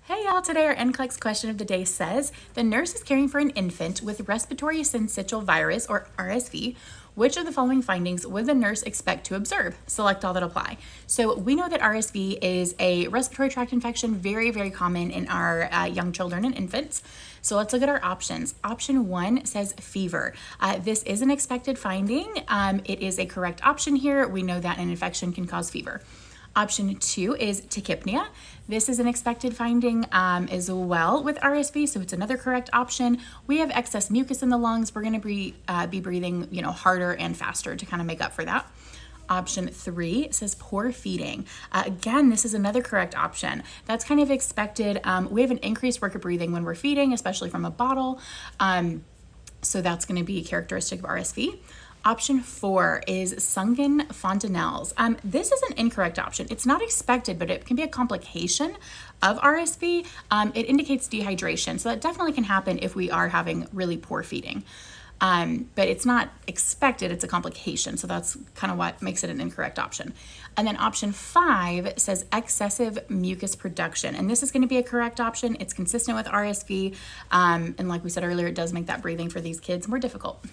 Hey y'all, today our NCLEX question of the day says, the nurse is caring for an infant with respiratory syncytial virus or RSV. Which of the following findings would the nurse expect to observe? Select all that apply. So we know that RSV is a respiratory tract infection, very, very common in our young children and infants. So let's look at our options. Option 1 says fever. This is an expected finding. It is a correct option here. We know that an infection can cause fever. Option 2 is tachypnea. This is an expected finding as well with RSV, so it's another correct option. We have excess mucus in the lungs. We're going to be breathing, harder and faster to kind of make up for that. Option 3 says poor feeding. Again, this is another correct option. That's kind of expected. We have an increased work of breathing when we're feeding, especially from a bottle. So that's going to be characteristic of RSV. Option 4 is sunken fontanelles. This is an incorrect option. It's not expected, but it can be a complication of RSV. It indicates dehydration, so that definitely can happen if we are having really poor feeding. But it's not expected, it's a complication, so that's kind of what makes it an incorrect option. And then option 5 says excessive mucus production, and this is going to be a correct option. It's consistent with RSV, and like we said earlier, it does make that breathing for these kids more difficult.